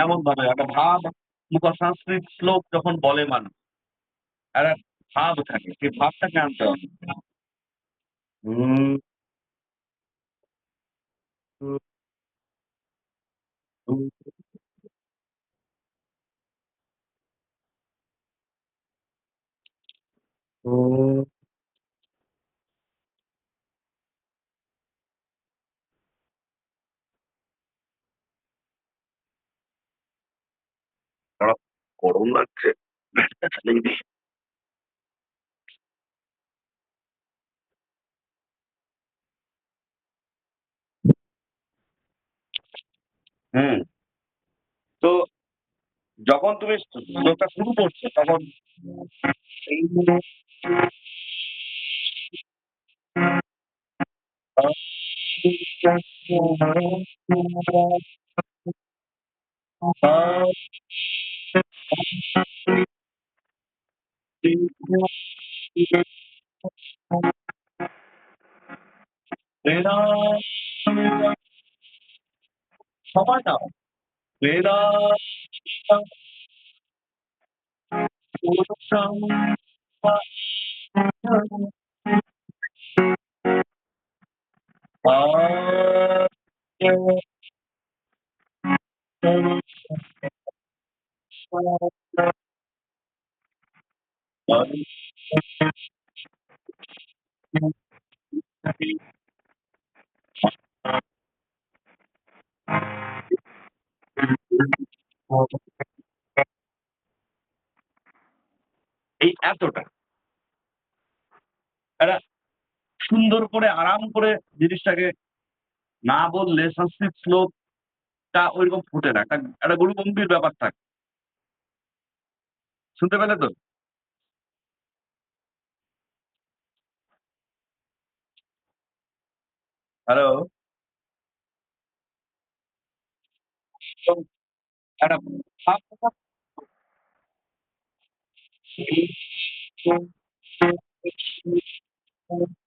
এমন ভাবে একটা ভাব সংস্কৃত শ্লোক যখন বলে মানুষ, একটা ভাব থাকে। সেই ভাবটাকে আনতে হবে। হুম, হুম, হুম, হুম। দাঁড়াও, গরম লাগছে। ব্যাটটা চালিয়ে দিই। হুম। তো যখন তুমি শ্লোকটা শুরু করছো তখন সময় নাও। বেদা এই এতটা একটা সুন্দর করে আরাম করে জিনিসটাকে না বললে সংস্কৃত শ্লোকটা ঐরকম ফুটে না। একটা একটা গুরুগম্ভীর ব্যাপার থাকে। শুনতে পেলে তো? হ্যালো? তো একটা ভাব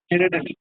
টেনে টেনে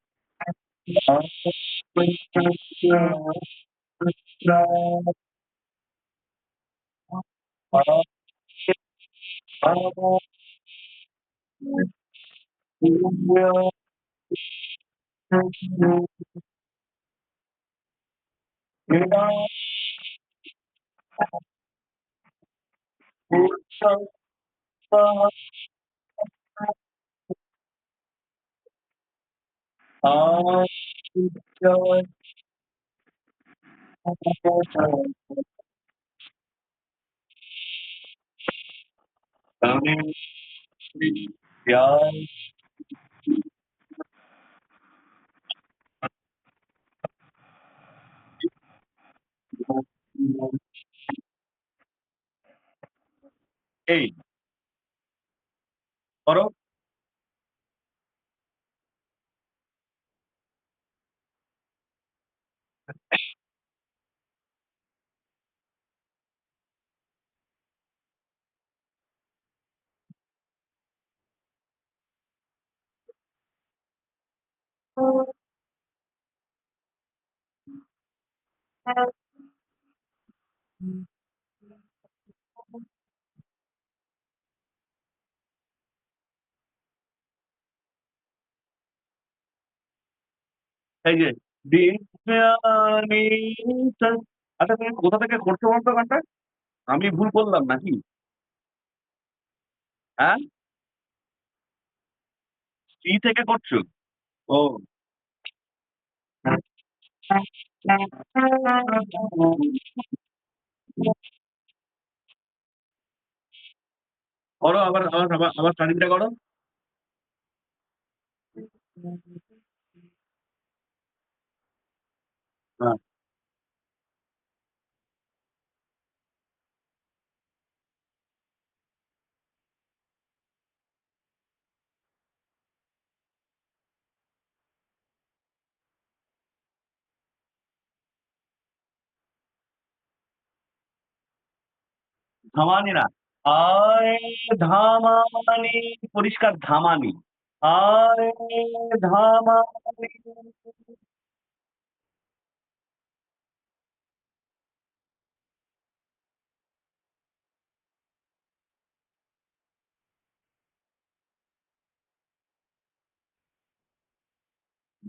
এই করো। এই যে বিজ্ঞানী আচ্ছা তুমি কোথা থেকে করছো বলতো গানটা? আমি ভুল করলাম নাকি? হ্যাঁ? কি থেকে করছো? ও করো আবার আবার আবার আবার স্টার্টিংটা করো। হ্যাঁ, ধামানি না। আয় ধামানি, পরিষ্কার ধামানি। আয় ধামানি।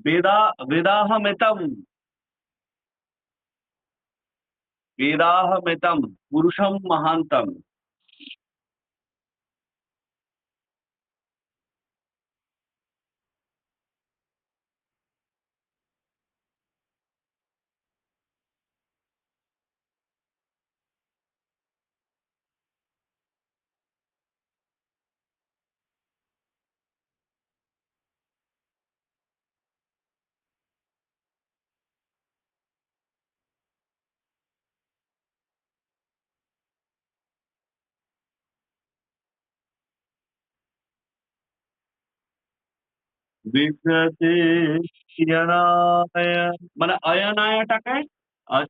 বেদা বেদাহমেতম বেদাহমেতম পুরুষম মহান্তম। বিদ্যাতে ইয়ানায়, মানে অয়নায়াটাকে আহ,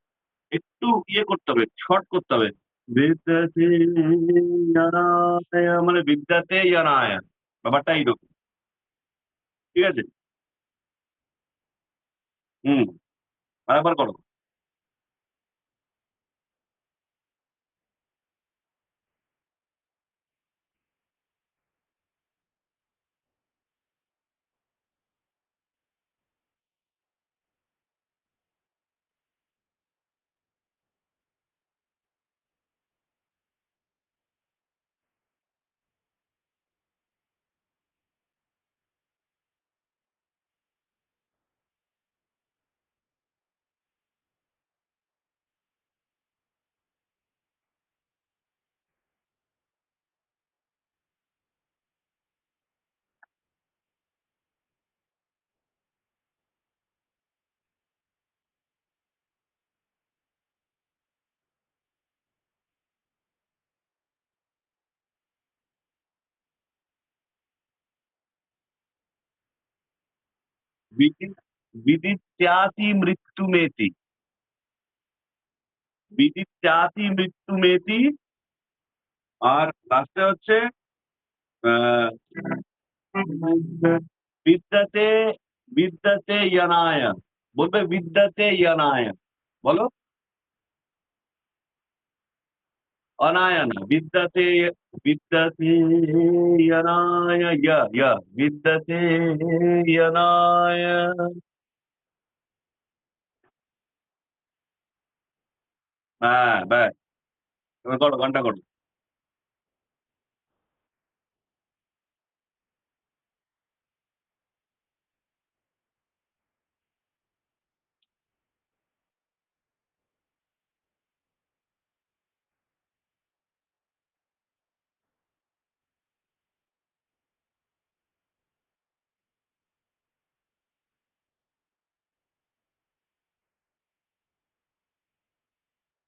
একটু ইয়ে করতে হবে, শর্ট করতে হবে। বিদ্যাতে ইয়ানায় মানে বিদ্যাতে ইয়ানায়, ব্যাপারটা এইরকম। ঠিক আছে। হুম। আরেকবার করো। বিধি বিদিত্যাতি মৃত্যুমেতি। বিদিত্যাতি মৃত্যুমেতি। আর লাস্টে হচ্ছে আহ, বিদ্যাতে বিদ্যাতে ইয়ানায়। বলবে বিদ্যাতে ইয়ানায়। বলো। অনায়ন বিদ্যাতে। বিদ্যাতে ইয়ানায় বিদ্যাতে ইয়ানায়। হ্যাঁ ব্যাস। এবার করো, গানটা করো।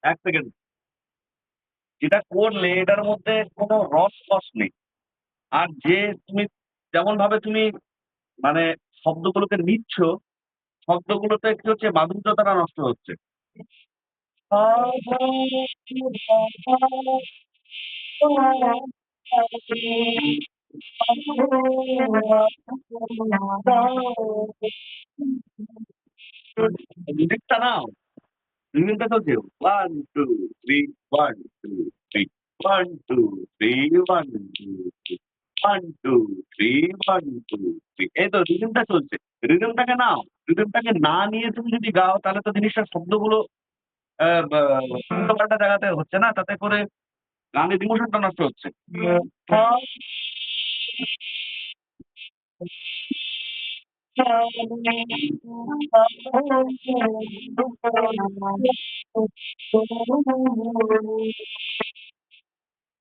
1 সেকেন্ড। এটা করলে এটার মধ্যে কোনো রস কস নেই। আর যে তুমি যেমন ভাবে তুমি মানে শব্দগুলোকে নিচ্ছ, শব্দগুলোতে কি হচ্ছে, মাধুর্যতাটা নষ্ট হচ্ছে। রিমিক্সটা নাও। রিমিক্সটা চলছে। 1 2 3, 1 2 3, 1 2 3, 1 2 3, 1 2 3, 1 2 3। এই তো রিদমটা চলছে। রিদমটাকে নাও। রিদমটাকে না নিয়ে তুমি যদি গাও তাহলে তো জিনিসটার শব্দগুলো উল্টোপাল্টা জায়গাতে হচ্ছে না, তাতে করে গানের ইমোশনটা নষ্ট হচ্ছে।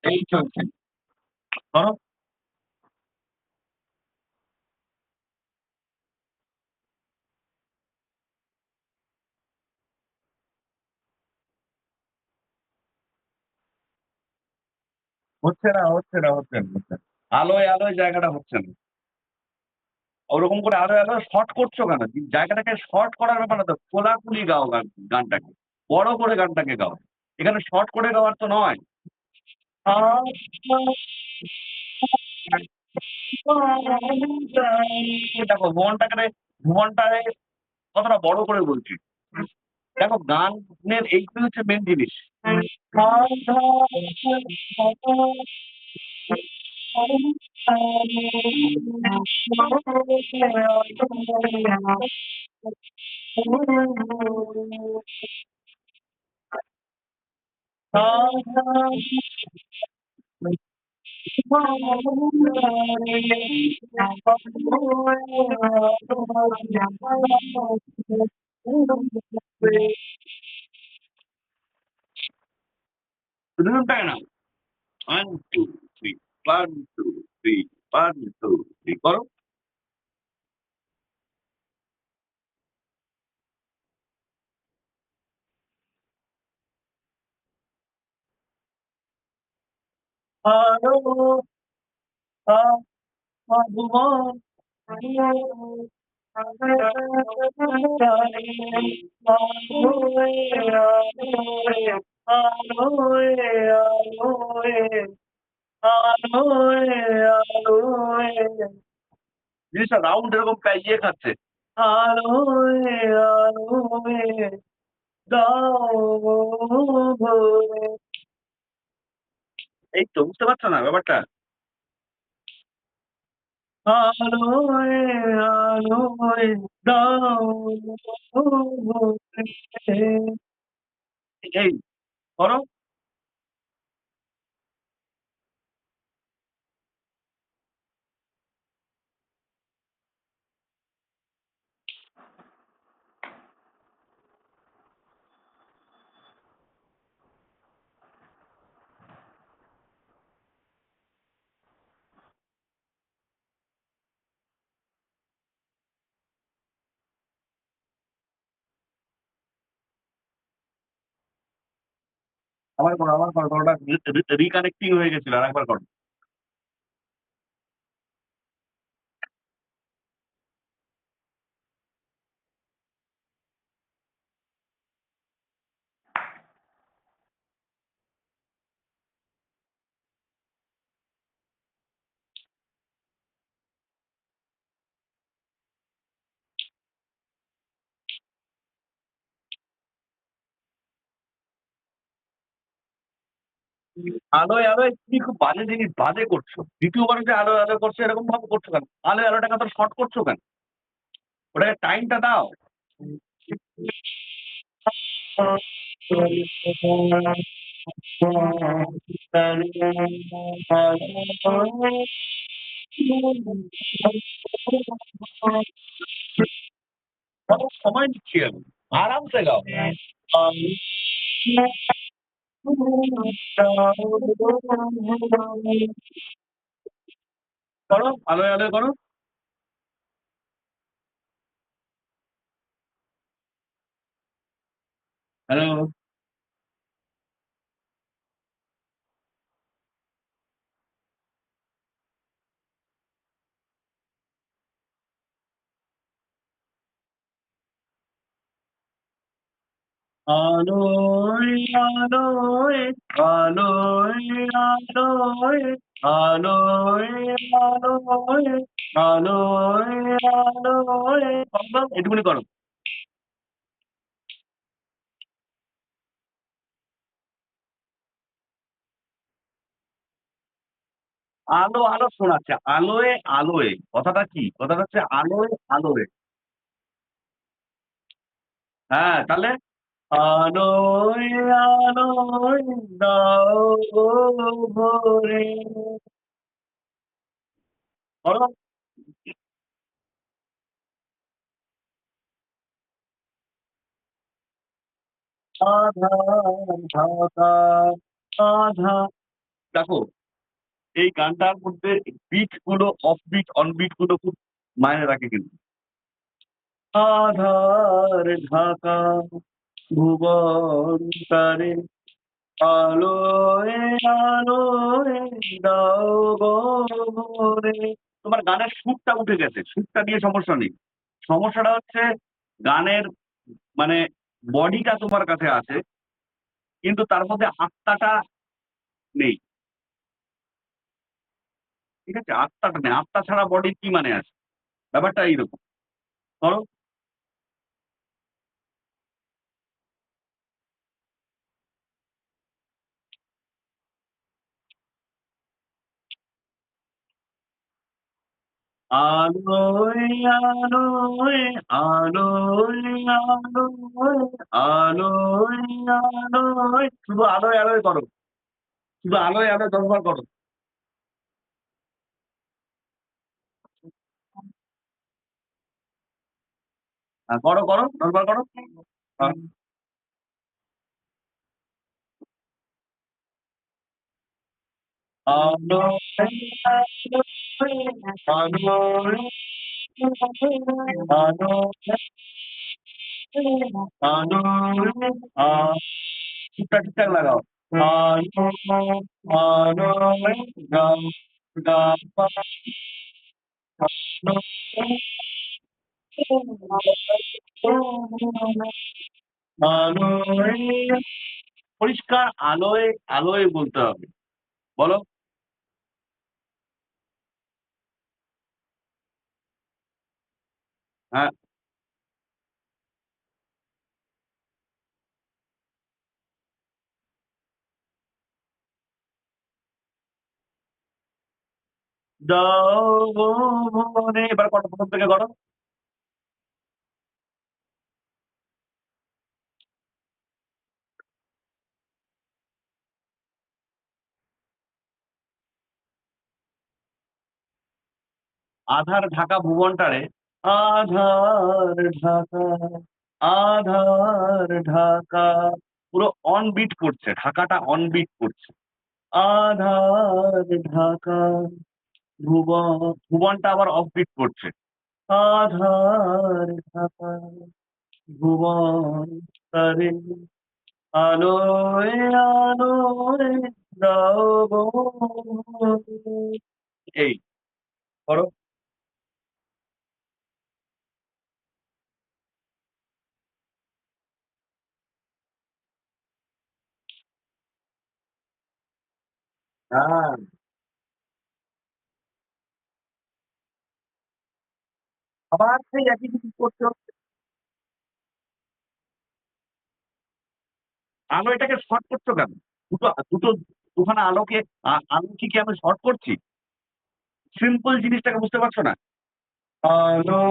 এই চলছে। ধরো। হচ্ছে না, হচ্ছে না, হচ্ছে না, হচ্ছে না। আলোয় আলোয় জায়গাটা হচ্ছে না। ওরকম করে আলোয় আলোয় শর্ট করছো কেন? জায়গাটাকে শর্ট করার ব্যাপার না তো, খোলাখুলি গাও গানটাকে। বড় করে গানটাকে গাও। এখানে শর্ট করে গাওয়ার তো নয়। দেখো ভুবনটাকে, ভুবনটাকে কতটা বড় করে বলছি। দেখো গানের এইগুলো হচ্ছে মেন জিনিস। Rhythm টাকে নাও। 1, 2, 3, 1, 2, 3, 1, 2, 3 করো। আলো ভগবান জিনিসটা রাউন্ড এরকম ইয়ে খাচ্ছে। আলোয় আলোয় দাও ভরে। এই তো বুঝতে পারছো না ব্যাপারটা? আলোয় আলোয় দাও ভরে। এই করো। আবার করো ওটা রিকানেক্টিং হয়ে গেছিল আর একবার করো। আলোয় আলোয় তুমি খুব বাজে জিনিস বাজে করছো। দ্বিতীয়বার যে আলোয় আলোয় করছো এরকম ভাবে করছো কেন? আলোয় আলোটাকে তো শর্ট করছো কেন? ওটাকে টাইমটা দাও। কত সময় নিচ্ছি আমি, আরামসে গাও। করো আলোয় আলোয় করো। হ্যালো। আলোয় আলোয় আলোয় আলোয় আলোয় আলোয় আলোয় আলোয় এটুকুনি করো। আলো আলো শোনাচ্ছে আলোয় আলোয় কথাটা কি? কথাটা হচ্ছে আলোয় আলোয়। হ্যাঁ তাহলে আলোয় আলোয় দাও গো ভরে। বলো। আধার ঢাকা আধা। দেখো এই গানটার মধ্যে বিট গুলো অফ বিট অন বিট গুলো খুব মায়নে রাখে কিন্তু। আধার ঢাকা ভুবন তারে আলোয় আলোয় দাও গো ভরে। তোমার গানের সুরটা উঠে গেছে, সুরটা নিয়ে সমস্যা নেই। সমস্যাটা হচ্ছে গানের মানে বডিটা তোমার কাছে আছে কিন্তু তার মধ্যে আত্মাটা নেই। ঠিক আছে? আত্মাটা নেই। আত্মা ছাড়া বডির কি মানে আছে? ব্যাপারটা এইরকম। ধরো আলোয় আলোয় আলোয় আলোয় আলোয় আলোয় শুধু আলোয় আলোয় করো। শুধু আলোয় আলোয় ১০ বার করো। করো, করো, ১০ বার করো। আ আলোয় আলোয় আলোয় আলোয় আ ঠিকঠাক লাগাও। আলোয় আলোয় গা গা পা আলোয় পরিষ্কার আলোয়, আলোয় বলতে হবে। বলো? হ্যাঁ। দাও গো মনে এবার করো ১ম থেকে করো। আধার ঢাকা ভুবনটারে আধার ঢাকা, আধার ঢাকা পুরো অন বিট করছে। ঢাকাটা অন বিট করছে। আধার ঢাকা ভুবনটা আবার অফ বিট করছে। আধার ঢাকা ভুবন তারে আলোয় আলোয় দাও গো মনে। এই করো। হ্যাঁ, আবার সেই একই জিনিস করতে হচ্ছে। আলো এটাকে শর্ট করছো কেন? দুটো দুখানা আলোকে আলো কি আমি শর্ট করছি? সিম্পল জিনিসটাকে বুঝতে পারছো না? আলো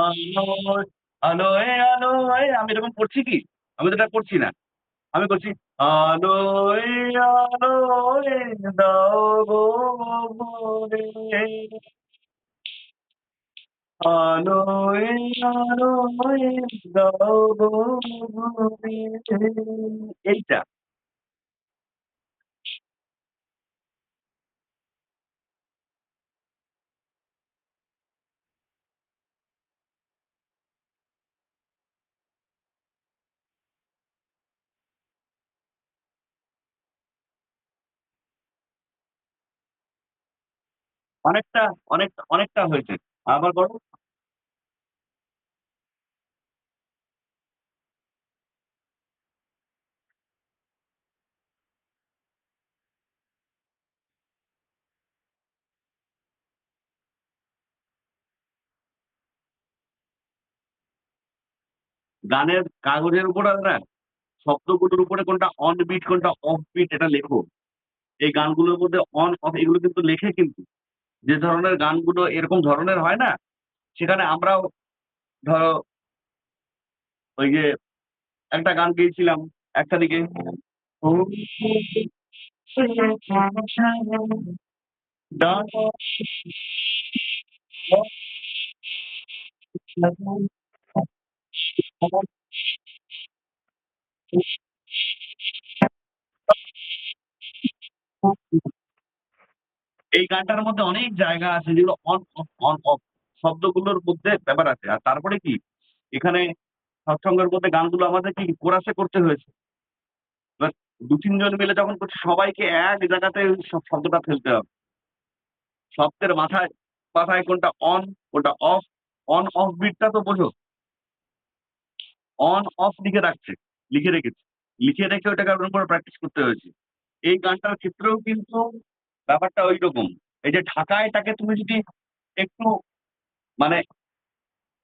আলোয় আলোয় আলোয় আমি এরকম করছি কি? আমি তো এটা করছি না। আমি করছি আলোয় আলোয় দাও গো ভোরে আলোয় আলোয় দাও গো ভোরে এইটা। অনেকটা অনেকটা হয়েছে। আবার বলো। গানের কাগজের উপর না শব্দগুলোর উপরে কোনটা অন বিট কোনটা অফ বিট এটা লেখো। এই গানগুলোর মধ্যে অন অফ এগুলো কিন্তু লেখে কিন্তু। যে ধরনের গানগুলো এরকম ধরনের হয় না? সেখানে আমরাও ধরো ওই যে একটা গান গেয়েছিলাম একটা দিকে এই গানটার মধ্যে অনেক জায়গা আছে যেগুলো অন অফ শব্দগুলোর মধ্যে ব্যাপার আছে। আর তারপরে কি এখানে সৎসঙ্গের মধ্যে গানগুলো আমাদের কি কোরাসে করতে হয়েছে। এবার ২-৩ জন মিলে যখন করছি সবাইকে এক জায়গাতে শব্দটা ফেলতে হবে। শব্দের মাথায় কোনটা অন, কোনটা অফ। অন অফ বিটটা তো বোঝো। অন অফ লিখে রেখেছে। লিখে রেখে ওটাকে ওরকম করে প্র্যাকটিস করতে হয়েছে। এই গানটার ক্ষেত্রেও কিন্তু ব্যাপারটা ঐরকম। এই যে ঢাকায়টাকে তুমি যদি একটু মানে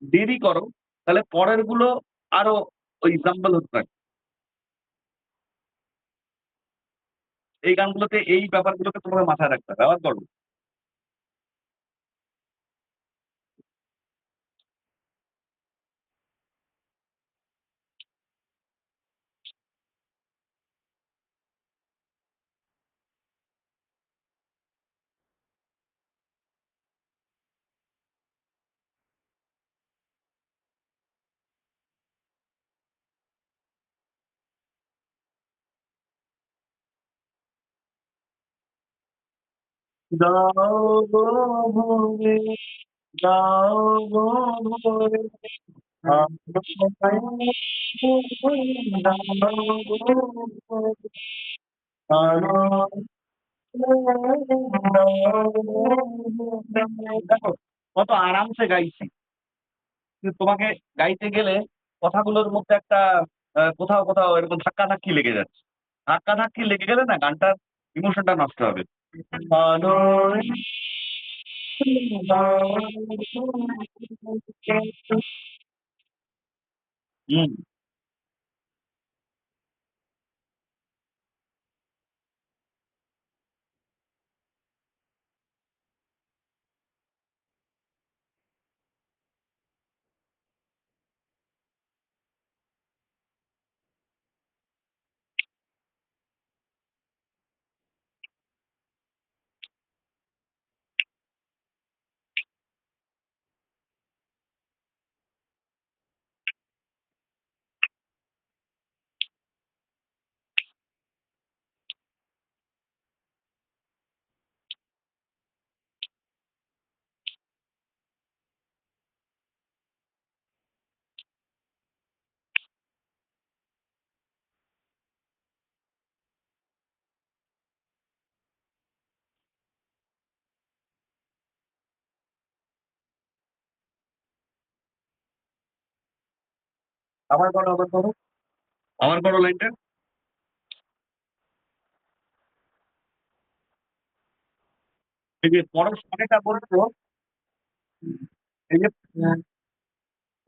দেরি করো, তাহলে পরের গুলো আরো ওই এক্সাম্পল হতে থাকে। এই গানগুলোতে এই ব্যাপারগুলোকে তোমাকে মাথায় রাখতে হবে। আবার করো। দাও গো ভোরে, দাও গো ভোরে, আমায় দাও গো ভোরে, আমায় দাও গো ভোরে। দেখো কত আরামসে গাইছি। কিন্তু তোমাকে গাইতে গেলে কথাগুলোর মধ্যে একটা কোথাও কোথাও এরকম ধাক্কাধাক্কি লেগে যাচ্ছে। ধাক্কাধাক্কি লেগে গেলে না গানটার ইমোশনটা নষ্ট হবে। আলোয় হুম, আবার করো, আবার করো, আবার করো লাইনটা। এই যে পরশ পানিটা বলছো, এই যে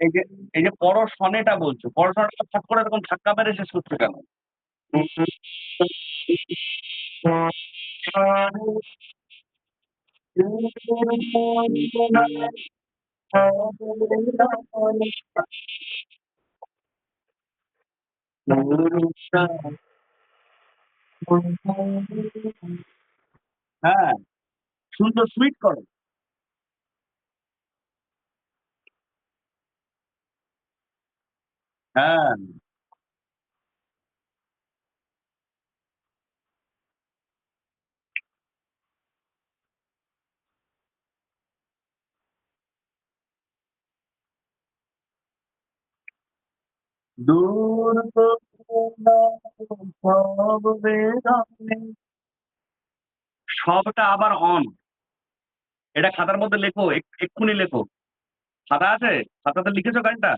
এই যে এই যে পরশনেটা বলছো, পরশনেটা ফট করে এরকম ধাক্কা মেরে শেষ করছো কেন? হ্যাঁ, সুন্দর সুইট করো। হ্যাঁ, দূর সব বেদনে, সবটা আবার অন। এটা খাতার মধ্যে লেখো, এক্ষুনি লেখো। খাতা আছে? খাতাতে লিখেছো গানটা?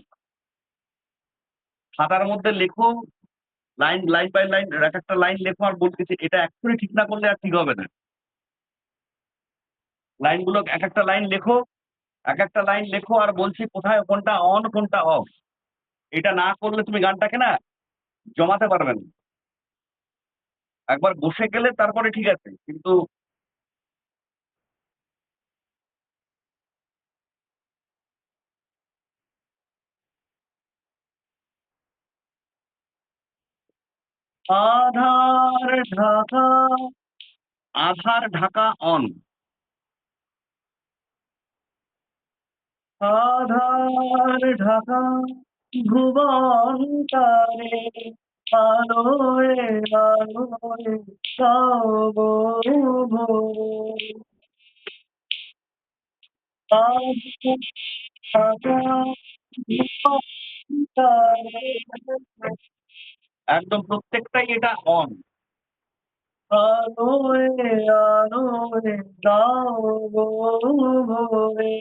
খাতার মধ্যে লেখো, লাইন লাইন বাই লাইন এক একটা লাইন লেখো আর বলতেছি এটা এক্ষুনি ঠিক না করলে আর ঠিক হবে না। লাইনগুলো এক একটা লাইন লেখো, এক একটা লাইন লেখো আর বলছি কোথায় কোনটা অন কোনটা অফ। এটা না করলে তুমি গানটাকে না জমাতে পারবে না। একবার বসে গেলে তারপরে ঠিক আছে, কিন্তু আধার ঢাকা, আধার ঢাকা অন, আধার ঢাকা ভুবন তারে, আলোয় আলোয় সব ভোরে, আজ ঢাকা ভুবন তারে। একদম প্রত্যেকটাই এটা অন। আলোয় আলোয় দাও গো ভোরে।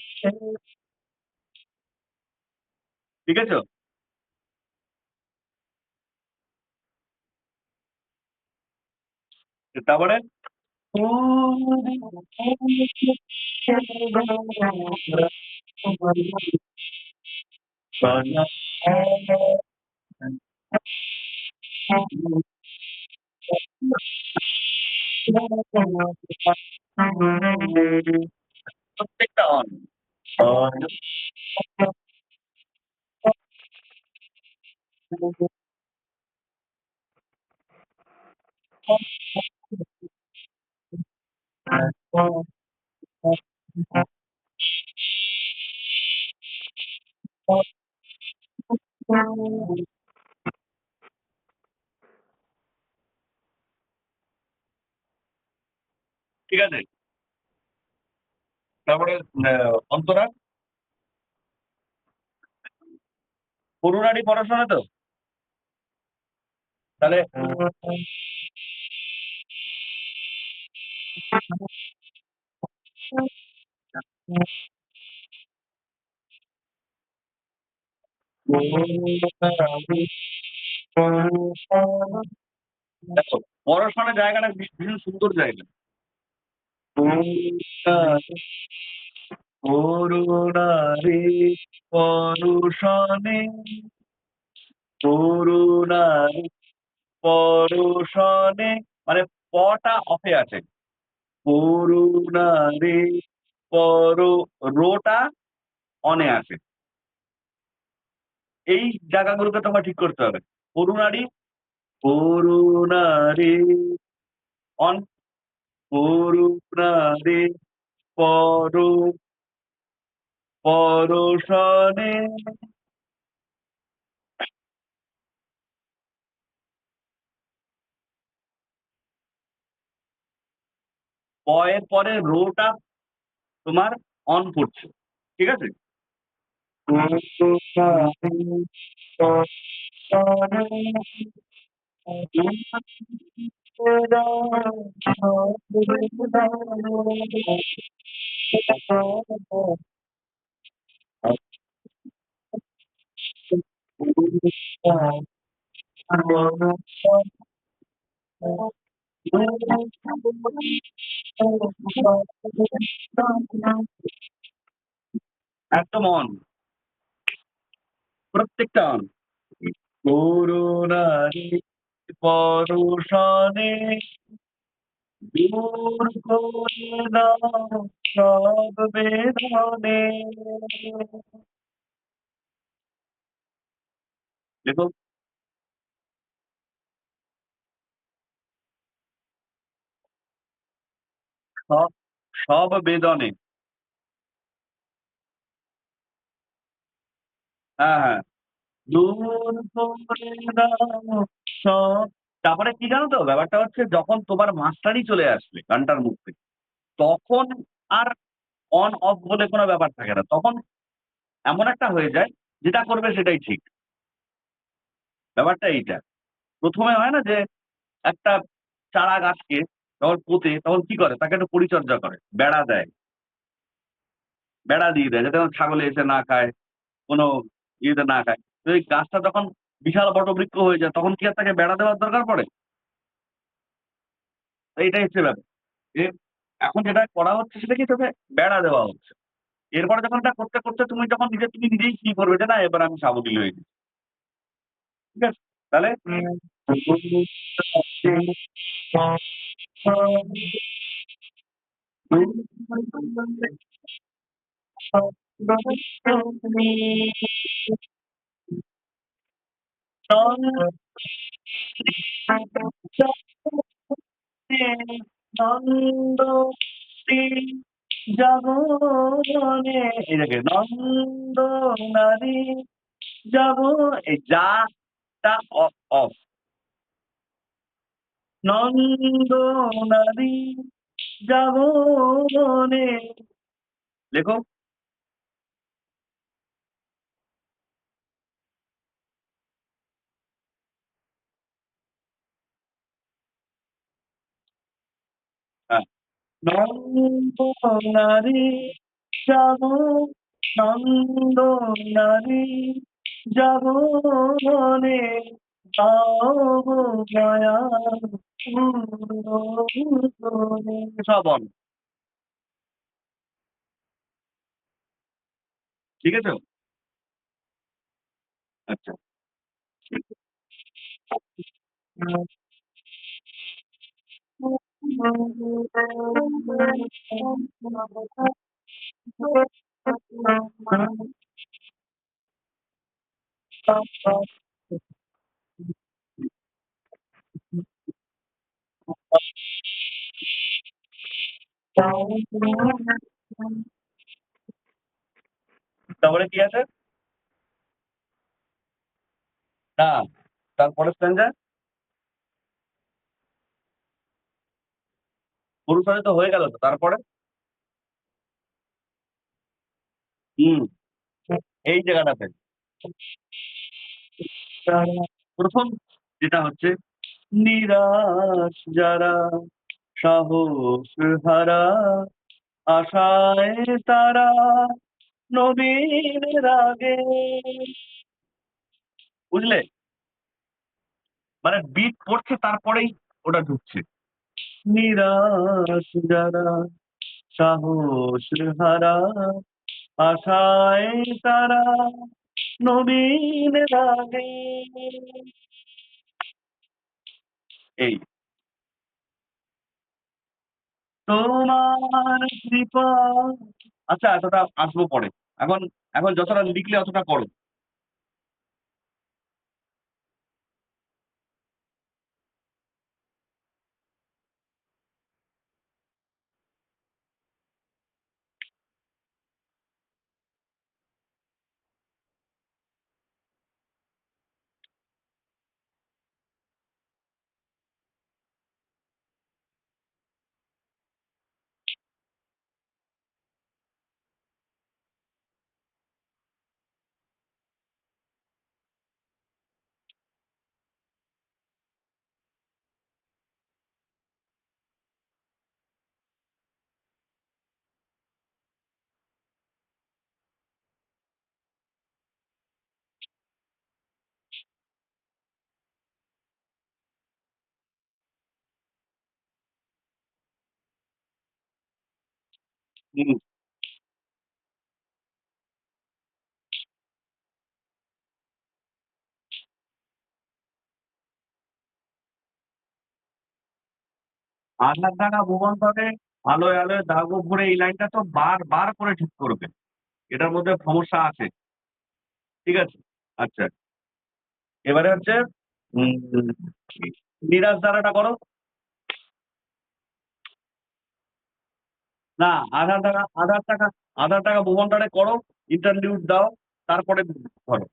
ঠিক আছে। তারপরে প্রত্যেকটা অন। ঠিক আছে। তারপরে অন্তরা, করুণারই পড়াশোনা তো, তাহলে দেখো, পড়াশোনার জায়গাটা ভীষণ সুন্দর জায়গা। করুণারে পরশনে, করুণার পরশনে, মানে পটা অফে আছে। করুণারে পর, রোটা অনে আছে। এই জায়গাগুলোকে তোমার ঠিক করতে হবে। করুণারি, করুণারে অন, করুণারে পর, পরশনে। প এর পরে রোটা তোমার অন পড়ছে। ঠিক আছে? একদম অন, প্রত্যেকটা অন। করুণারি পরশনে দূর করে দাও সব বেদনে। দেখো, সব, সব বেদনে। হ্যাঁ, হ্যাঁ। দূর করে দাও সব। তারপরে কি জানো তো, ব্যাপারটা হচ্ছে যখন তোমার মাস্টারই চলে আসবে গানটার মধ্যে, তখন আর অন অফ বলে কোনো ব্যাপার থাকে না। তখন এমন একটা হয়ে যায়, যেটা করবে সেটাই ঠিক। ব্যাপারটা এইটা। প্রথমে হয় না যে একটা চারা গাছকে যখন পোঁতে তখন কি করে? তাকে একটু পরিচর্যা করে। বেড়া দেয়, বেড়া দিয়ে দেয় যাতে ছাগলে এসে না খায়, কোনো ইয়েতে না খায়। তো এই গাছটা যখন বিশাল বটবৃক্ষ হয়ে যায় তখন কি আর তাকে বেড়া দেওয়ার দরকার পড়ে? তো এইটাই হচ্ছে ব্যাপার। যে এখন যেটা করা হচ্ছে সেটা কি, তোকে বেড়া দেওয়া হচ্ছে। এরপরে যখন এটা করতে, করতে তুমি নিজেই কি করবে যে, না এবার আমি সাবলীল হয়ে গেছি। ঠিক আছে? তাহলে নন্দ জগনে, এই দেখে নন্দ নারী যাব, এই যাটা অফ। নন্দ নারী যাব বনে। লেখো। হ্যাঁ, নন্দ নারী যাব, নন্দ নারী যাব বনে, পাব মায়া সব on। ঠিক আছে? আচ্ছা। তারপরে কি আছে? না, তারপরে স্ট্যান্ডা পুরুষ তো হয়ে গেল তো, তারপরে হুম, এই জায়গাটাতে। প্রথম যেটা হচ্ছে, নিরাশ যারা সাহস হারা, আশায় তারা নবীন রাগে। বুঝলে? মানে বিট পড়ছে তারপরেই ওটা ঢুকছে। নিরাশ যারা সাহস হারা, আশায় তারা নবীন রাগে। এই তোমার কৃপা। আচ্ছা, এতটা আসবো পরে। এখন এখন যতটা লিখলে অতটা করো। হুম, আধার টাকা ভুবন পাবে, আলোয় আলোয় দাগো ভরে, এই লাইনটা তো বার করে ঠিক করবে। এটার মধ্যে সমস্যা আছে। ঠিক আছে? আচ্ছা। এবারে হচ্ছে উম নিরাশ দ্বারাটা করো। না, আধার টাকা ভুবনটারে করো, ইন্টারলিউড দাও, তারপরে ধরো।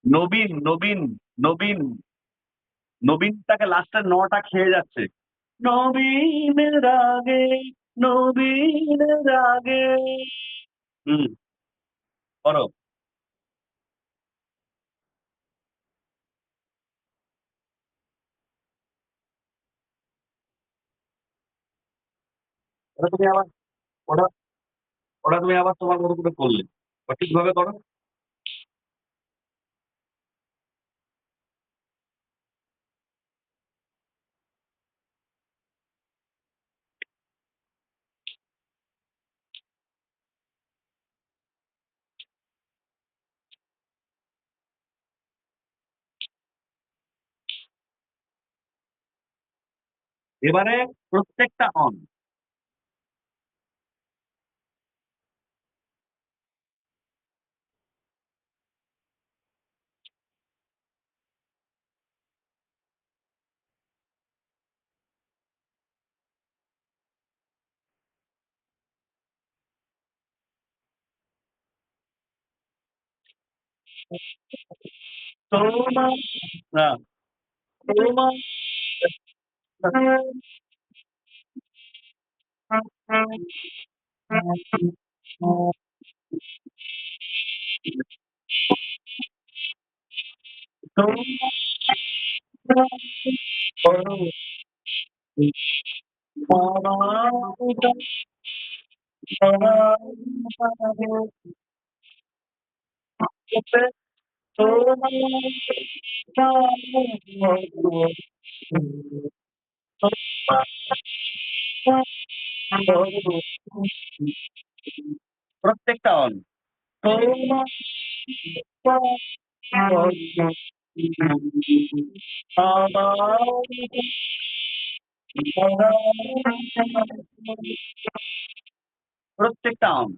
নবীন, নবীন, নবীন, নবীনটাকে লাস্টের নটা খেয়ে যাচ্ছে। নবীন রাগে, নবীন রাগে। হুম, করো। ওটা তুমি আবার ওটা ওটা তুমি আবার তোমার মতো করে করলে। সঠিকভাবে করো। এবারে প্রত্যেকটা অন। তোমার, না, তোমার, প্রত্যেকটা অন। তোমার প্রত্যেকটা আম।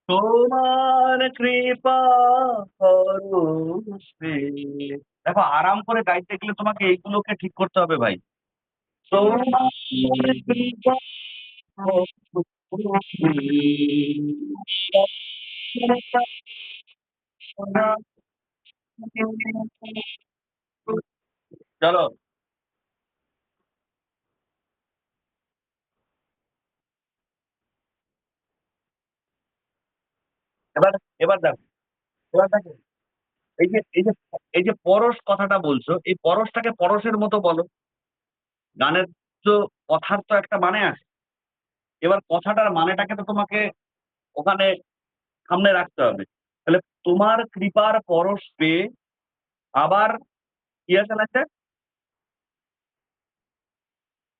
তোমার কৃপা পরশে। দেখো আরাম করে গাইতে গেলে তোমাকে এইগুলোকে ঠিক করতে হবে ভাই। তোমার কৃপা চলো এবার, এবার দেখো, এবার দেখো, এই যে পরশ কথাটা বলছো, এই পরশটাকে পরশের মতো বলো। গানের তো কথার তো একটা মানে আছে। এবার কথাটার মানেটাকে তো তোমাকে ওখানে সামনে রাখতে হবে। তাহলে তোমার কৃপার পরশ পেয়ে আবার কি আছে লাগছে,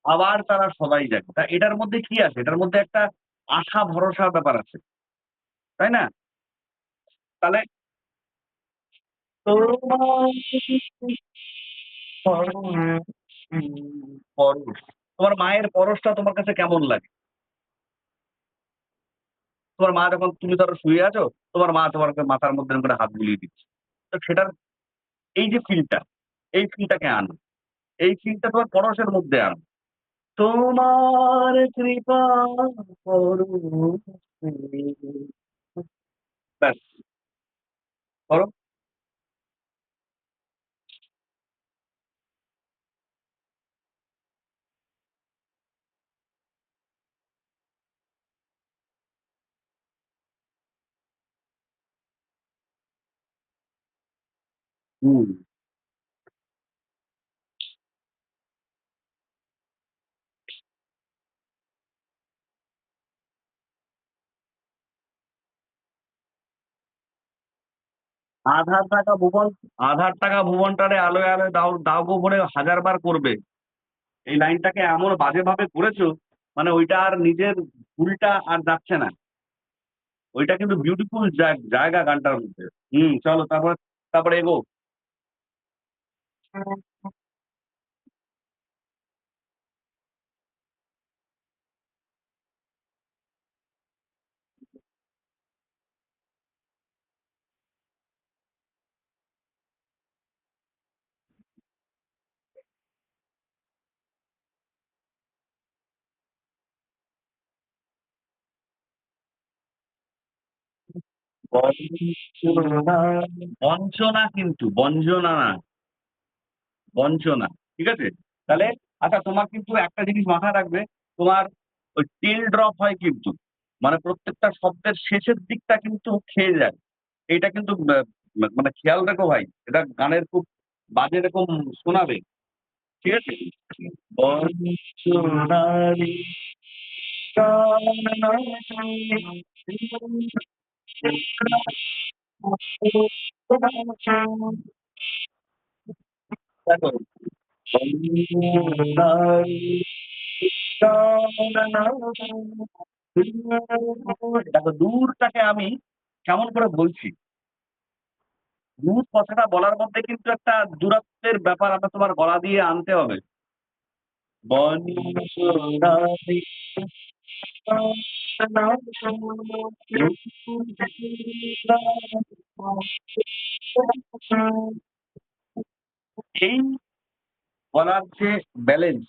আবার তারা সবাই দেখে। তা এটার মধ্যে কি আছে? এটার মধ্যে একটা আশা ভরসার ব্যাপার আছে, তাই না? তাহলে তোমার পরশ, তোমার মায়ের পরশটা তোমার কাছে কেমন লাগে? তোমার মা যখন তুমি ধরো শুয়ে আছো, তোমার মা তোমার মাথার মধ্যে এরকম করে হাত বুলিয়ে দিচ্ছে। তো সেটার এই যে ফিলটা, এই ফিলটাকে আনো। এই ফিলটা তোমার পরশের মধ্যে আনো। তোমার কৃপা পরশে। ব্যাস, করো। হুম। আধার টাকা ভুবন, আধার টাকা ভুবনটারে আলোয় আলোয় দাও দাও গো ভরে হাজার বার করবে। এই লাইনটাকে এমন বাজে ভাবে করেছো, মানে ওইটা আর নিজের ভুলটা আর যাচ্ছে না। ওইটা কিন্তু বিউটিফুল জায়গা গানটার মধ্যে। চলো তারপর, তারপরে এগো। বঞ্চনা, বঞ্চনা কিন্তু বঞ্চনা না, বঞ্চনা। ঠিক আছে? তাহলে আচ্ছা, তোমার কিন্তু একটা জিনিস মাথায় রাখবে। তোমার ওই টেল ড্রপ হয় কিন্তু, মানে প্রত্যেকটা শব্দের শেষের দিকটা কিন্তু খেয়ে যায়। এটা কিন্তু মানে খেয়াল রেখো ভাই, এটা গানের খুব বাজে রকম শোনাবে। ঠিক আছে? বঞ্চনারি দেখো, দেখো দূরটাকে আমি কেমন করে বলছি। দূর কথাটা বলার মধ্যে কিন্তু একটা দূরত্বের ব্যাপার আমরা তোমার গলা দিয়ে আনতে হবে। বন্দনারি এই গলার যে ব্যালেন্স,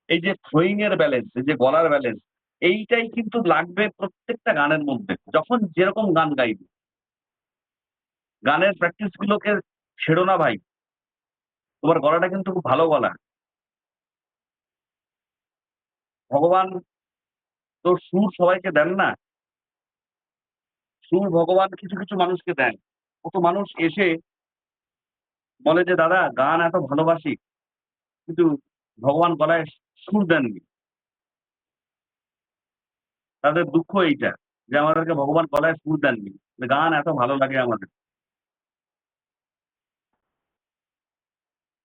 এই যে থ্রোয়িং এর ব্যালেন্স, এই যে গলার ব্যালেন্স, এইটাই কিন্তু লাগবে প্রত্যেকটা গানের মধ্যে। যখন যেরকম গান গাইবে, গানের প্র্যাকটিস গুলোকে ছেড়ো না ভাই। তোমার গলাটা কিন্তু খুব ভালো গলা। ভগবান তো সুর সবাইকে দেন না। সুর ভগবান কিছু কিছু মানুষকে দেন। কত মানুষ এসে বলে যে, "দাদা গান এত ভালোবাসি, কিন্তু ভগবান গলায় সুর দেননি।" তাদের দুঃখ এইটা যে, আমাদেরকে ভগবান গলায় সুর দেননি। যে গান এত ভালো লাগে আমাদের।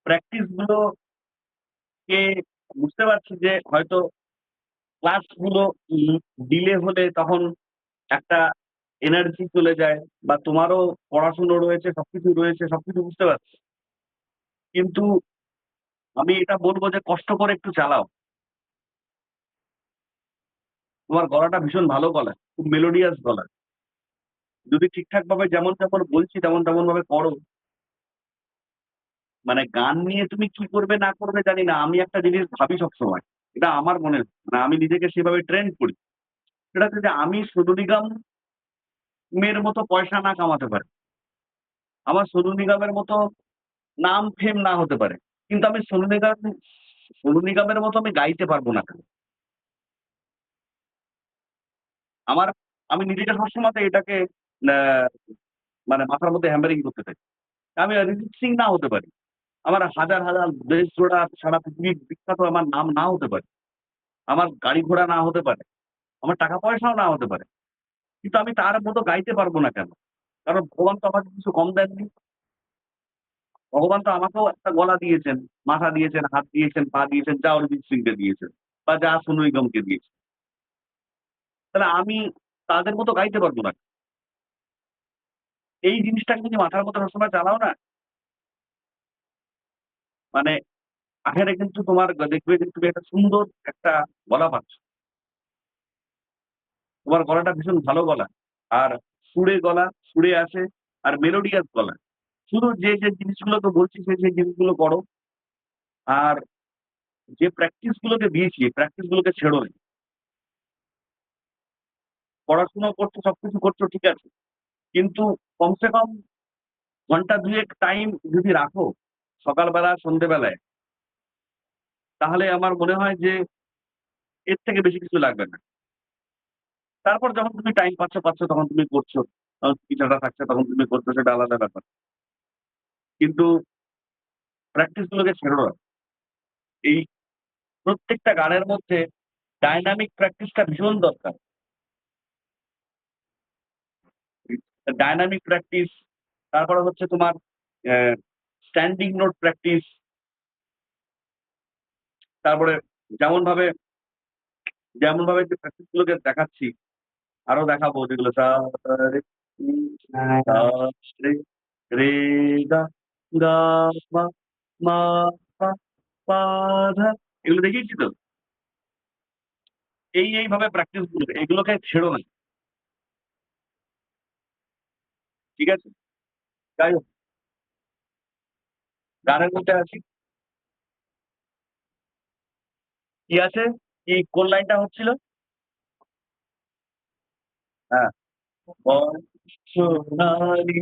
প্র্যাকটিস গুলোকে বুঝতে পারছি যে হয়তো ক্লাসগুলো ডিলে হলে তখন একটা এনার্জি চলে যায় বা তোমারও পড়াশুনো রয়েছে, সবকিছু রয়েছে, সবকিছু বুঝতে পারছি। কিন্তু আমি এটা বলব যে কষ্ট করে একটু চালাও। তোমার গলাটা ভীষণ ভালো গলা। খুব মেলোডিয়াস গলা। যদি ঠিকঠাকভাবে যেমন বলছি তেমন ভাবে করো, মানে গান নিয়ে তুমি কি করবে না করবে জানি না। আমি একটা জিনিস ভাবি সবসময়। এটা আমার মনে হয়। মানে আমি নিজেকে সেভাবে ট্রেন করি। সেটা হচ্ছে যে আমি সোনু নিগমের মতো পয়সা না কামাতে পারি। আমার সোনু নিগমের মতো নাম ফেম না হতে পারে। কিন্তু আমি সোনু নিগমের মতো আমি গাইতে পারব না কেন? আমার আমি নিজেকে সবসময় এটাকে ন্যা মানে মাথার মধ্যে হ্যামারিং করতে থাকি। আমি অরিজিৎ সিং না হতে পারি। আমার হাজার দেশ জোড়া সারা পৃথিবীর বিখ্যাত আমার নাম না হতে পারে। আমার গাড়ি ঘোড়া না হতে পারে। আমার টাকা পয়সাও না হতে পারে। কিন্তু আমি তার মতো গাইতে পারব না কেন? কারণ ভগবান তো আমাকে কিছু কম দেননি। ভগবান তো আমাকেও একটা গলা দিয়েছেন, মাথা দিয়েছেন, হাত দিয়েছেন, পা দিয়েছেন, যা অরিজিৎ সিংকে দিয়েছেন বা যা সোনু নিগমকে দিয়েছেন। তাহলে আমি তাদের মতো গাইতে পারব না। এই জিনিসটাকে যদি মাথার মধ্যে সবসময় চালাও না, মানে আখেরে কিন্তু তোমার দেখবে যে তুমি একটা সুন্দর একটা গলা পাচ্ছ। তোমার গলাটা ভীষণ ভালো গলা। আর সুরে গলা, সুরে আসে আর মেলোডিয়াস গলা। শুধু যে জিনিসগুলোকে বলছি সেই জিনিসগুলো করো। আর যে প্র্যাকটিস গুলোকে দিয়েছি, এই প্র্যাকটিস গুলোকে ছেড়ো না। পড়াশোনা করছো, সবকিছু করছো ঠিক আছে। কিন্তু কমসে কম ঘন্টা ২ এক টাইম যদি রাখো, সকালবেলা, সন্ধ্যেবেলায়, তাহলে আমার মনে হয় যে এর থেকে বেশি কিছু লাগবে না। তারপর যখন তুমি টাইম পাচ্ছ তখন তুমি করছো। যখন ইচ্ছাটা থাকছে তখন তুমি করছো সেটা আলাদা ব্যাপার। কিন্তু প্র্যাকটিস গুলোকে ছেড়ো না। এই প্রত্যেকটা গানের মধ্যে ডায়নামিক প্র্যাকটিসটা ভীষণ দরকার। ডায়নামিক প্র্যাকটিস, তারপরে হচ্ছে তোমার অ্যা স্ট্যান্ডিং নোট প্র্যাকটিস, তারপরে যেমনভাবে যেমনভাবে যে প্র্যাকটিস গুলোকে দেখাচ্ছি, আরো দেখাবো যেগুলো সা রে সা রে, রে গা, গা মা, মা পা, পা ধা এগুলো দেখিয়েছি তো? এইভাবে প্র্যাকটিস গুলো এগুলোকে ছেড়ো না। ঠিক আছে? যাই হোক, গানের মধ্যে আছি। কি আছে? কি কোন লাইনটা হচ্ছিল? হ্যাঁ। বর্ষনালী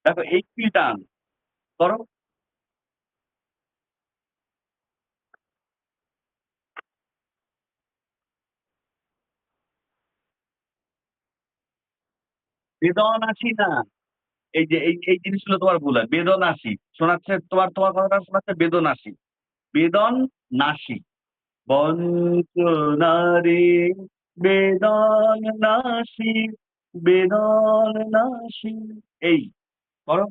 দেখো এই কি টান করো। বেদনাসী না। এই যে এই জিনিসগুলো তোমার ভুল হয়। বেদনাসী শোনাচ্ছে তোমার কথাটা শোনাচ্ছে বেদনাসী। বেদন নাসী। বঞ্চনারে বেদন নাসী, বেদন নাসী। এই করো।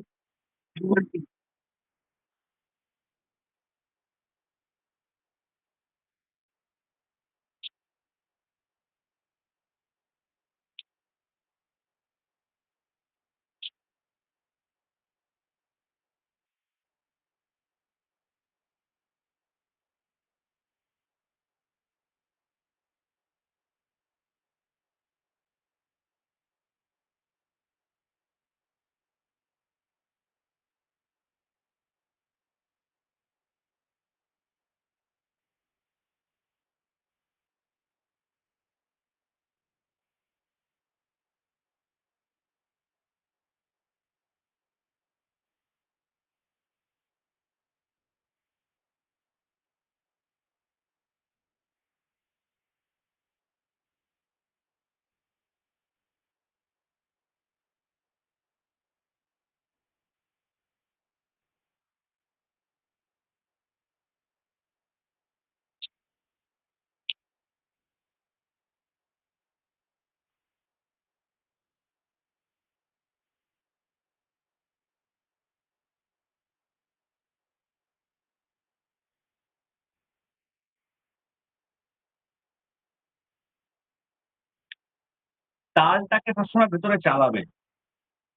তালটাকে সবসময় ভেতরে চালাবে।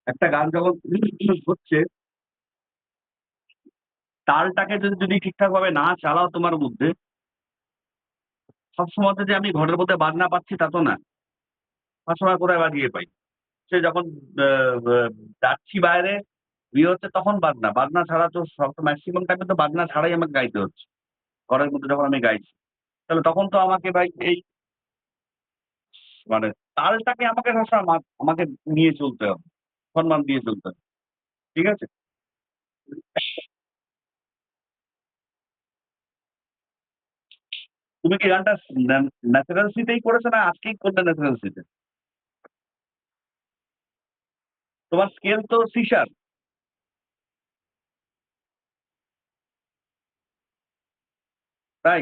একটা গান যখন হচ্ছে, তালটাকে যদি ঠিকঠাকভাবে না চালাও তোমার মধ্যে, সবসময় তো যে আমি ঘরের মধ্যে বাজনা পাচ্ছি তা তো না। সবসময় কোথায় বাজিয়ে পাই? সে যখন আ আ যাচ্ছি বাইরে, বিয়ে হচ্ছে তখন বাজনা। বাজনা ছাড়া তো মেক্সিমাম টাইমে তো বাজনা ছাড়াই আমাকে গাইতে হচ্ছে। ঘরের মধ্যে যখন আমি গাইছি। তাহলে তখন তো আমাকে ভাই এই মানে তালটাকে আমাকে সবসময় আমাকে নিয়ে চলতে হবে। সম্মান দিয়ে চলতে হবে। ঠিক আছে? তুমি কি গানটা ন্যাচারাল সি তেই করেছো না আজকেই করলে ন্যাচারাল সি তে? তোমার স্কেল তো সি শার্প, তাই?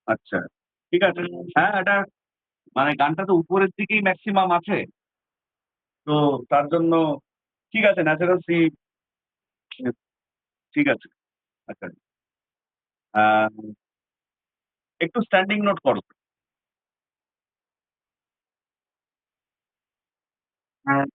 আচ্ছা। ঠিক আছে। হ্যাঁ, এটা মানে গানটা তো উপরের দিকেই মেক্সিমাম আছে। তো তার জন্য ঠিক আছে ন্যাচারাল সি ঠিক আছে। আচ্ছা। আ একটু স্ট্যান্ডিং নোট করো। হ্যাঁ।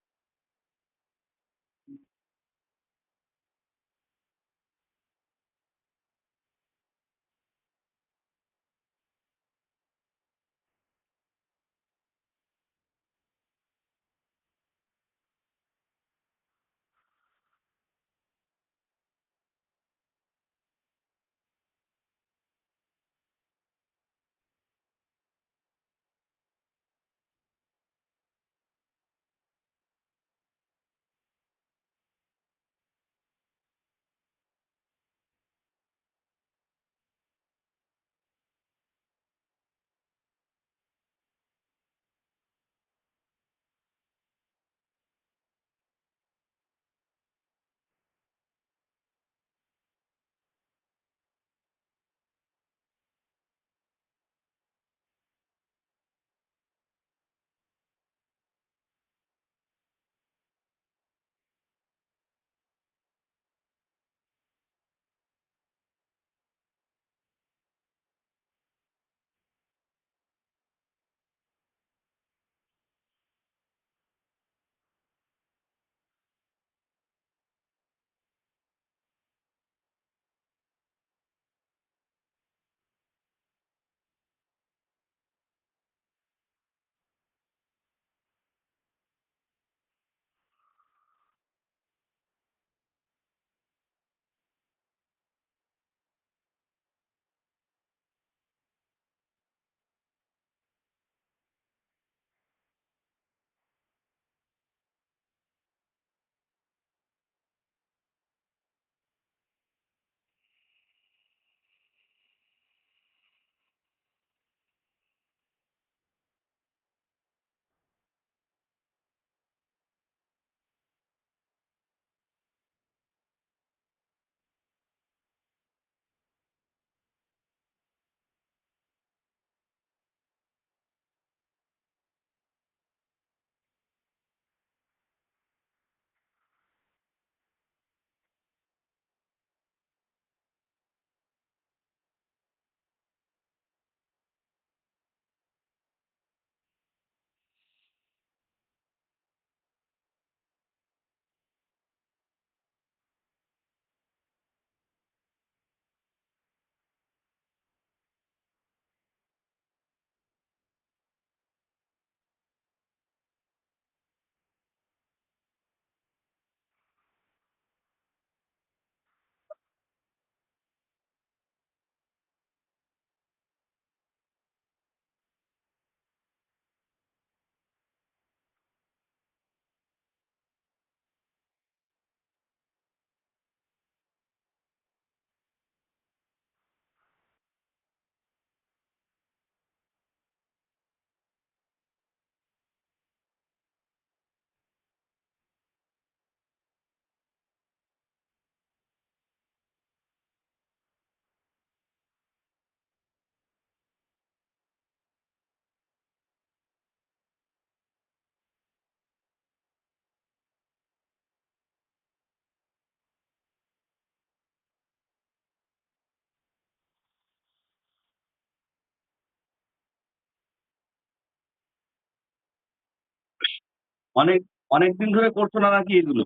অনেক অনেকদিন ধরে করছো না নাকি এগুলো?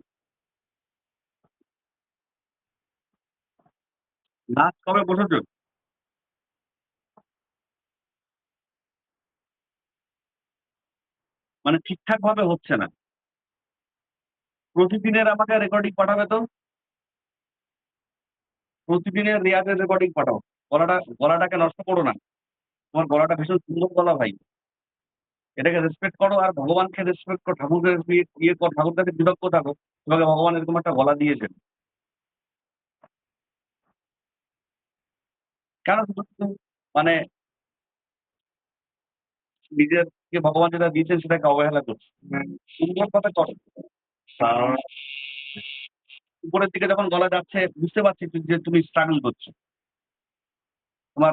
লাস্ট কবে বসেছো? মানে ঠিকঠাক ভাবে হচ্ছে না। প্রতিদিনের আমাকে রেকর্ডিং পাঠাবে তো। প্রতিদিনের রেয়াজের রেকর্ডিং পাঠাও। গলাটাকে নষ্ট করো না। তোমার গলাটা ভীষণ সুন্দর গলা ভাই। এটাকে রেসপেক্ট করো আর ভগবানকে রেসপেক্ট করো। ঠাকুরকে ইয়ে কর, ঠাকুর কাছে কৃতজ্ঞ থাকো। তোমাকে ভগবান এরকম একটা গলা দিয়েছেন। কেন শুধু শুধু মানে নিজেরকে ভগবান যেটা দিয়েছেন সেটাকে অবহেলা করছো? সুন্দর কথা করো। আহ, উপরের দিকে যখন গলা যাচ্ছে বুঝতে পারছি যে তুমি স্ট্রাগল করছো। তোমার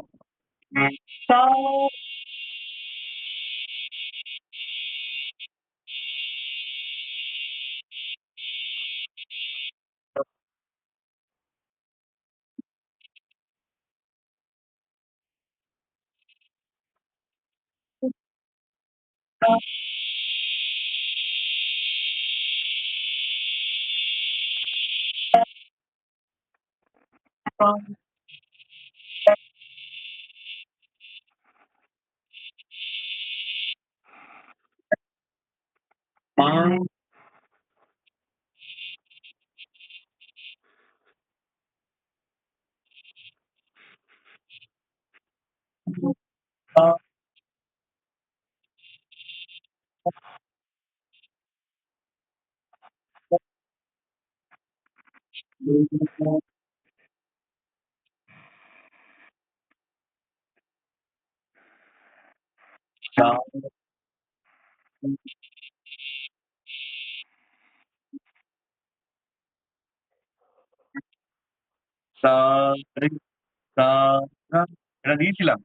এটা দিয়েছিলাম।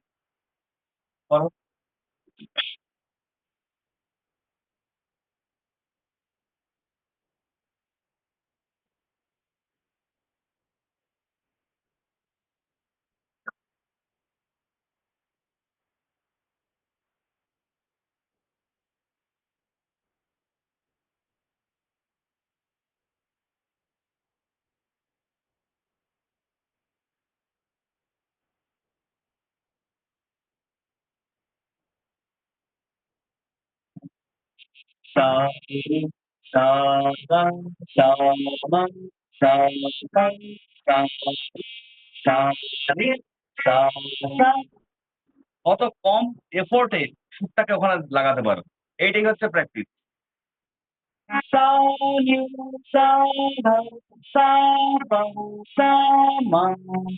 করো। সা রে সা গা সা মা সা পা সা সা রে সা গা। কত কম এফোর্টে সুরটাকে ওখানে লাগাতে পারো। এইটাই হচ্ছে প্র্যাকটিস। সা রে সা ধা সা পা সা মা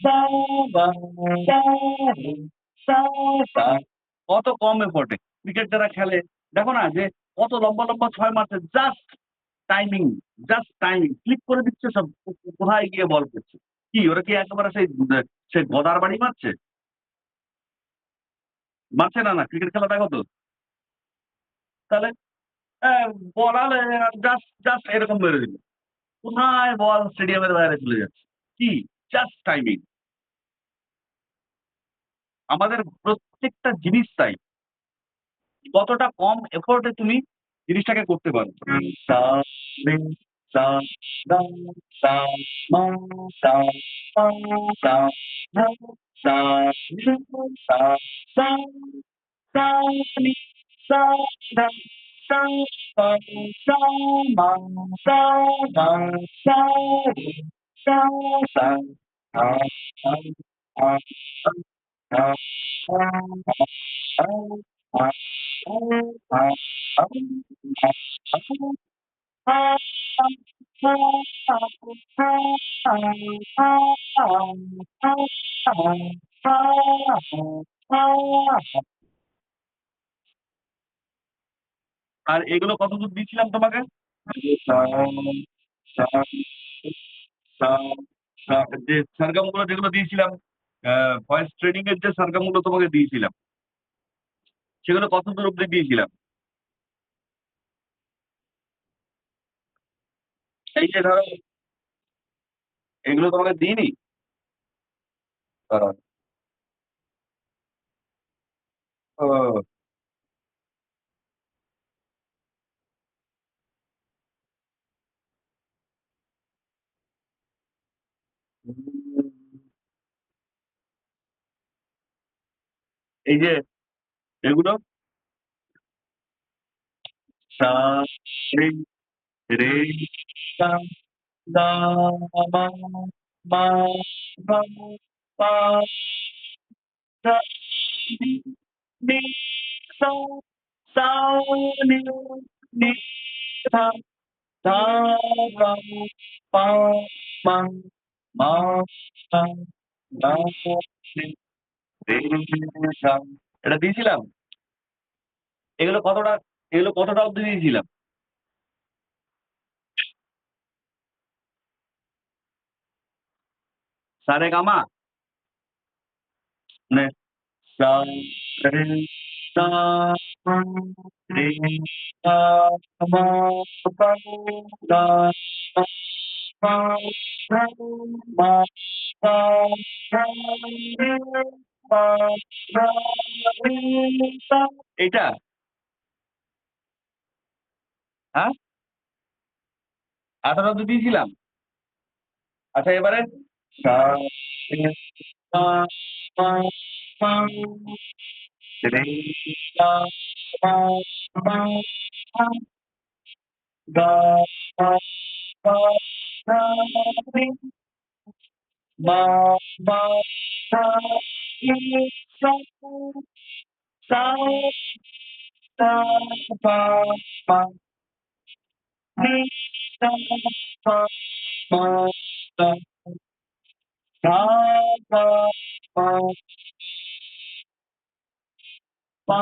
সা বা সা রে সা সা। কত কম এফোর্টে ক্রিকেট যারা খেলে দেখো না যে কত লম্বা লম্বা ছয় মারছে। টাইমিং জাস্ট টাইমিং ক্লিক করে দিচ্ছে সব। কোথায় গিয়ে বল করছে। কি ওরা কি একেবারে সেই গদার বাড়ি মারছে? মারছে না, না ক্রিকেট খেলা দেখো তো। তাহলে বলালে জাস্ট জাস্ট এরকম মেরে দিল। কোথায় বল স্টেডিয়ামের বাইরে চলে যাচ্ছে। কি জাস্ট টাইমিং। আমাদের প্রত্যেকটা জিনিস তাই। কতটা কম এফোর্টে তুমি জিনিসটাকে করতে পারো। সা রে সা গা সা মা সা পা সা ধা সা রে সা সা সা নি সা ধা সা পা সা মা সা ধা সা রে সা সা ধা সা ধা ধা ধা আর এগুলো কত দূর দিয়েছিলাম তোমাকে? যে সরগম গুলো যেগুলো দিয়েছিলাম, ভয়েস ট্রেনিং এর যে সরগম গুলো তোমাকে দিয়েছিলাম, সেগুলো কত দূর অব্দি দিয়েছিলাম? এই যে ধরো এগুলো তোমাকে দিইনি। ধরো, ও, এই যে এগুলো সা রে রে সা দা মা মা পা পা সা নি নি সা সা নি নি সা সা গা পা মা মা পা গা রে রে সা। এটা দিয়েছিলাম? এগুলো কতটা এগুলো কতটা অব্দি দিয়েছিলাম? সারেগামা? মানে সা রে সা মা রে সা মা পা গা মা ধা মা পা ধা রে পা ধা রে সা। এইটা? হ্যাঁ? ১৮ অব্দি দিয়েছিলাম? আচ্ছা এবারে সা রে সা মা পা রে সা মা মা পা গা মা পা ধা রে মা মা ধা রে সা সা সা পা মা রে সা পা মা সা সা পা মা পা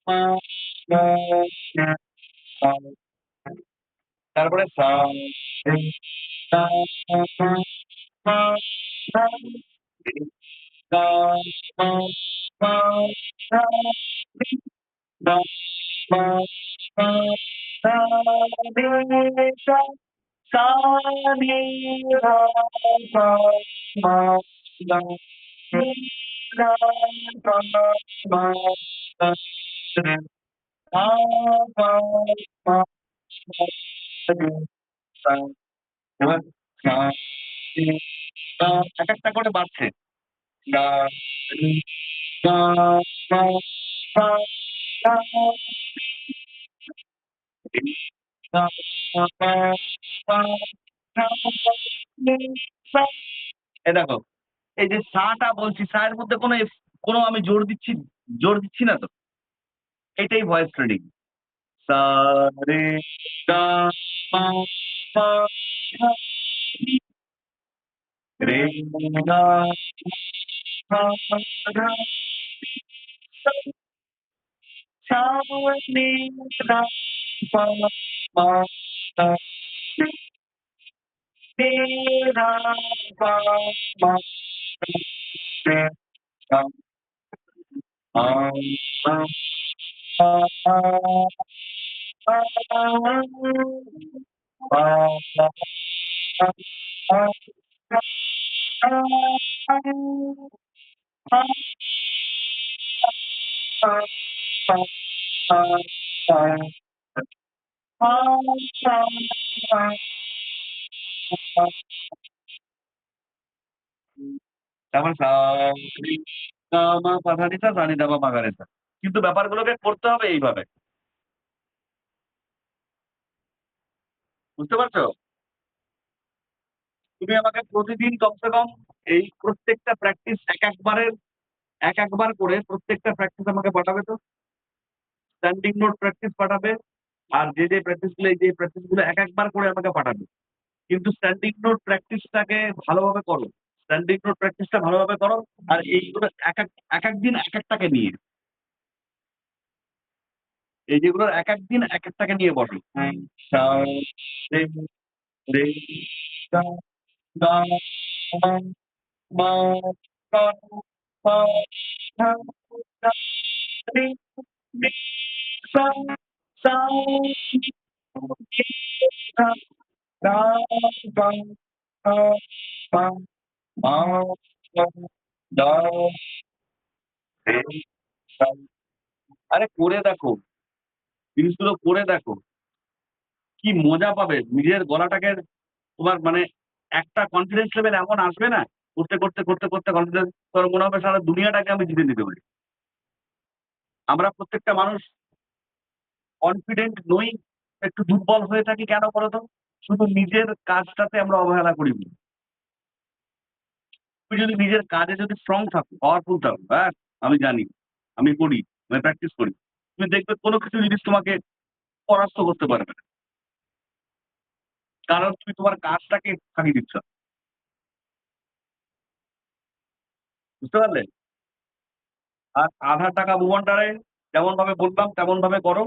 মা গা রে সা। তারপরে সা রে সা মা পা ধা রে সা মা পা ধা রে সা মা পা ধা রে সা সা নি ধা পা মা গা রে সা পা মা গা রে সা পা মা গা রে সা। এবার সা রে সা একেকটা করে বাড়ছে। গা রে সা মা পা ধা রে সা মা পা ধা রে সা। এই দেখো, এই যে সা টা বলছি, সা এর মধ্যে কোনো আমি জোর দিচ্ছি না তো। এটাই ভয়েস ট্রেনিং। সা রে গা মা পা ধা নি রে গা মা ধা সা সা নি ধা পা মা ধা রে ধা পা মা রে সা মা পা পা পা পা পা পা তারপর সা রি গা মা পা ধা নি সা সা নি ধা পা মা গা রে সা। কিন্তু ব্যাপারগুলোকে করতে হবে এইভাবে। বুঝতে পারছো? তুমি আমাকে প্রতিদিন কমসে কম এই প্রত্যেকটা প্র্যাকটিস এক একবার করে প্রত্যেকটা প্র্যাকটিস আমাকে পাঠাবে তো। স্ট্যান্ডিং নোট প্র্যাকটিস পাঠাবে। আর যে প্র্যাকটিসগুলো এই যে প্র্যাকটিসগুলো এক একবার করে আমাকে পাঠাবে। কিন্তু স্ট্যান্ডিং নোট প্র্যাকটিসটাকে ভালোভাবে করো। স্ট্যান্ডিং নোট প্র্যাকটিসটা ভালোভাবে করো। আর এইগুলো একেক দিন একেকটাকে নিয়ে। এই যেগুলো একেক দিন একেকটাকে নিয়ে বসো। সা রে রে গা গা মা মা পা পা ধা ধা রে রে সা সা নি ধা গা গা পা পা মা পা ধা রে সা। আরে করে দেখো, জিনিসগুলো করে দেখো। কি মজা পাবে! নিজের গলাটাকে তোমার মানে একটা কনফিডেন্স লেভেল এমন আসবে না, করতে কনফিডেন্স তোমার মনে হবে সারা দুনিয়াটাকে আমি জিতে নিতে পারি। আমরা প্রত্যেকটা মানুষ কনফিডেন্ট নই, একটু দুর্বল হয়ে থাকি কেন বলতো? শুধু নিজের কাজটাতে আমরা অবহেলা করি বলে। তুমি যদি নিজের কাজে যদি স্ট্রং থাকো, পাওয়ারফুল থাকো, ব্যাস আমি জানি, আমি করি, আমি প্র্যাকটিস করি। তুমি দেখবে কোন কিছু জিনিস তোমাকে পরাস্ত করতে পারবে না। কারণ তুমি তোমার কাজটাকে ফাঁকি দিচ্ছ। বুঝতে পারলে? আর আধা টাকা মুভমেন্টারে যেমনভাবে বললাম তেমনভাবে করো।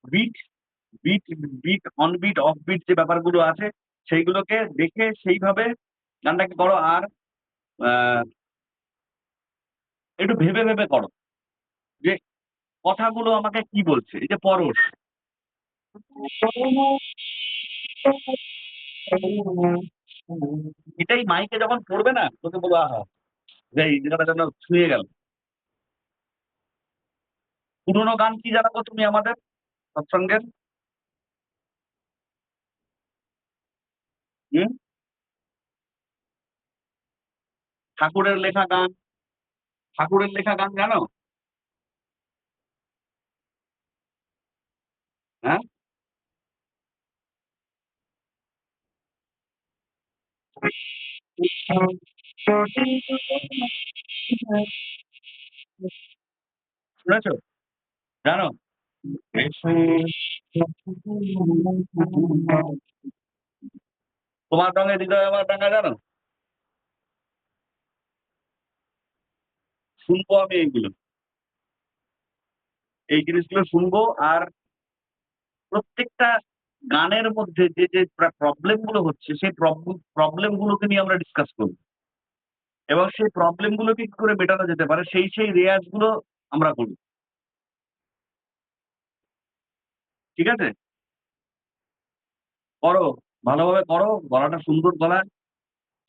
Beat, beat, beat, on beat, off beat যে ব্যাপারগুলো আছে সেইগুলোকে দেখে সেইভাবে গানটাকে করো। আর আ একটু ভেবে, ভেবে করো যে কথাগুলো আমাকে কি বলছে। এই যে পরশ, এটাই মাইকে যখন পড়বে না তোকে বলবো আহা! এই জায়গাটা যেন ছুঁয়ে গেল। পুরোনো গান কি জানাবো তুমি আমাদের সৎসঙ্গের? হুম? ঠাকুরের লেখা গান, ঠাকুরের লেখা গান জানো? হ্যাঁ? শুনেছো? জানো? তোমার রঙে হৃদয় আমার রাঙা জানো? শুনবো আমি এইগুলো। এই জিনিসগুলো শুনবো। আর প্রত্যেকটা গানের মধ্যে যে প্রবলেম গুলো হচ্ছে সেই প্রবলেম গুলোকে নিয়ে আমরা ডিসকাস করব। এবং সেই প্রবলেম গুলোকে কি করে মেটানো যেতে পারে সেই রেয়াজ গুলো আমরা করব। ঠিক আছে? করো, ভালোভাবে করো। গলাটা সুন্দর গলা,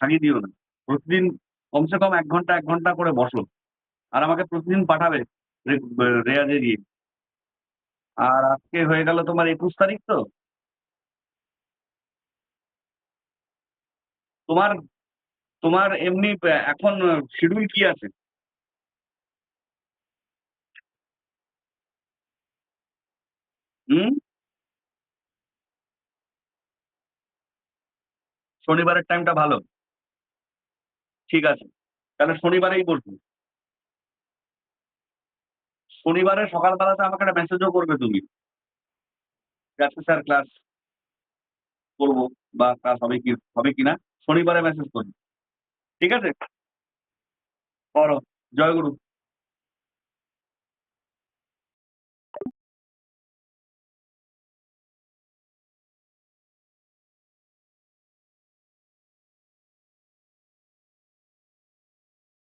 ছাড়িয়ে দিও না। প্রতিদিন কমসে কম ১ ঘন্টা, ১ ঘন্টা করে বসো। আর আমাকে প্রতিদিন পাঠাবে রেয়াজে গিয়ে। আর আজকে হয়ে গেল তোমার ২১ তারিখ তো? তোমার তোমার এমনি এখন শিডিউল কি আছে? হুম? শনিবারের টাইমটা ভালো। ঠিক আছে। তাহলে শনিবারেই বসবো। শনিবারে সকাল বেলাতে আমাকে একটা মেসেজও করবে তুমি। যে আজকে স্যার ক্লাস করব বা ক্লাস হবে কিনা শনিবারে মেসেজ করবে। ঠিক আছে? করো। জয় গুরু।